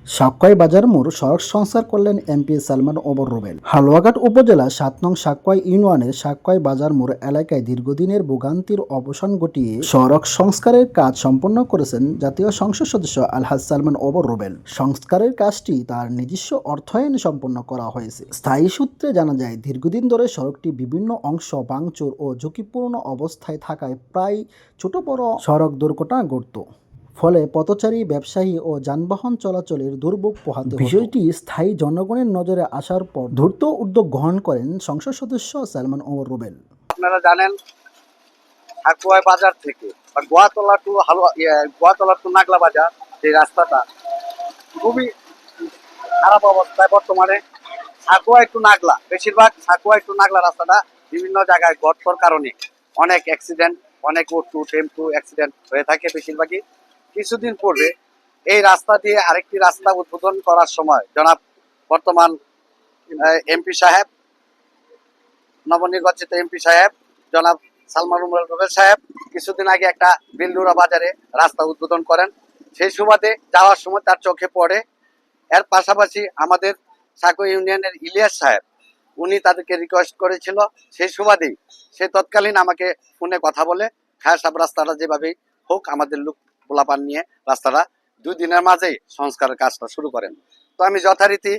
সাক্কাই বাজার মোড় সড়ক সংস্কার করলেন এমপি সালমান ওমর রুবেল। হালুয়াঘাট উপজেলা ৭ নং সাক্কাই ইউনিয়নের সাক্কাই বাজার মোড় এলাকায় দীর্ঘদিনের ভোগান্তির অবসান ঘটিয়ে সড়ক সংস্কারের কাজ সম্পন্ন করেছেন জাতীয় সংসদ সদস্য আলহাজ সালমান ওমর রুবেল। সংস্কারের কাজটি তার নিজস্ব অর্থায়নে সম্পন্ন করা হয়েছে। স্থায়ী সূত্রে জানা যায়, দীর্ঘদিন ধরে সড়কটি বিভিন্ন অংশ ভাঙচুর ও ঝুঁকিপূর্ণ অবস্থায় থাকায় প্রায় ছোট বড় সড়ক দুর্ঘটনা ঘটত। ফলে পথচারী, ব্যবসায়ী ও যানবাহন চলাচলের দুর্ভোগ পোহাতে হতো। বিষয়টি স্থায়ী জনগণের নজরে আসার পর দ্রুত উদ্যোগ গ্রহণ করেন সংসদ সদস্য সালমান ওমর রুবেল। আপনারা জানেন, সাকুয়াই বাজার থেকে গোয়াতলা টু নাগলা বাজার যে রাস্তাটা খুবই খারাপ অবস্থায় বর্তমানে। সাকুয়াই টু নাগলা, বেশিরভাগ সাকুয়াই টু নাগলা রাস্তাটা বিভিন্ন জায়গায় গর্তর কারণে অনেক অ্যাক্সিডেন্ট, অনেক অটো টেম্পো অ্যাক্সিডেন্ট হয়ে থাকে বেশিরভাগই। কিছুদিন পূর্বে এই রাস্তা দিয়ে আরেকটি রাস্তা উদ্বোধন করার সময় জনাব বর্তমান এমপি সাহেব, নবনির্বাচিত এমপি সাহেব জনাব সালমান ওমর রুবেল সাহেব কিছুদিন আগে একটা বিলডুরা বাজারে রাস্তা উদ্বোধন করেন। সেই সুবাদে যাওয়ার সময় তার চোখে পড়ে। এর পাশাপাশি আমাদের সাকুয়াই ইউনিয়নের ইলিয়াস সাহেব, উনি তাদেরকে রিকোয়েস্ট করেছিল। সেই সুবাদেই সে তৎকালীন আমাকে ফোনে কথা বলে, হ্যাঁ সাহেব, রাস্তাটা যেভাবেই হোক আমাদের লোক পোলাপান নিয়ে রাস্তাটা 2 দিনের মাঝেই সংস্কারের কাজটা শুরু করেন। তো আমি যথারীতি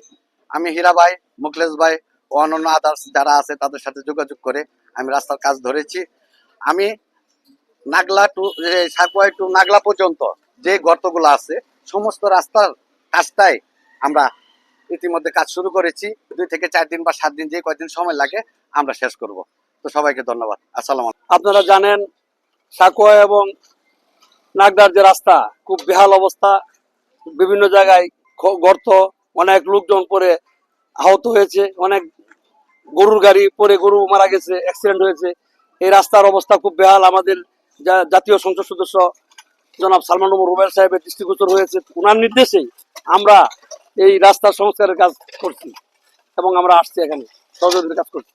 হীরা ভাই, মুখলেস ভাই ও অন্যান্য আদার্স যারা আছে তাদের সাথে যোগাযোগ করে আমি রাস্তার কাজ ধরেছি। আমি নাগলা টু সাকুয়াই টু নাগলা পর্যন্ত যে গর্তগুলো আছে সমস্ত রাস্তার কাজটাই আমরা ইতিমধ্যে কাজ শুরু করেছি। 2 থেকে 4 দিন বা 7 দিন, যে কয়দিন সময় লাগে আমরা শেষ করব। তো সবাইকে ধন্যবাদ। আসসালামু আলাইকুম। আপনারা জানেন, সাকুয়া এবং নাগদার যে রাস্তা খুব বেহাল অবস্থা, বিভিন্ন জায়গায় গর্ত, অনেক লোকজন পরে আহত হয়েছে, অনেক গরুর গাড়ি পরে গরু মারা গেছে, অ্যাক্সিডেন্ট হয়েছে। এই রাস্তার অবস্থা খুব বেহাল। আমাদের জাতীয় সংসদ সদস্য জনাব সালমান ওমর রুবেল সাহেবের দৃষ্টিগোচর হয়েছে। ওনার নির্দেশেই আমরা এই রাস্তার সংস্কারের কাজ করছি এবং আমরা আসছি এখানে সহযোগিতার কাজ করছি।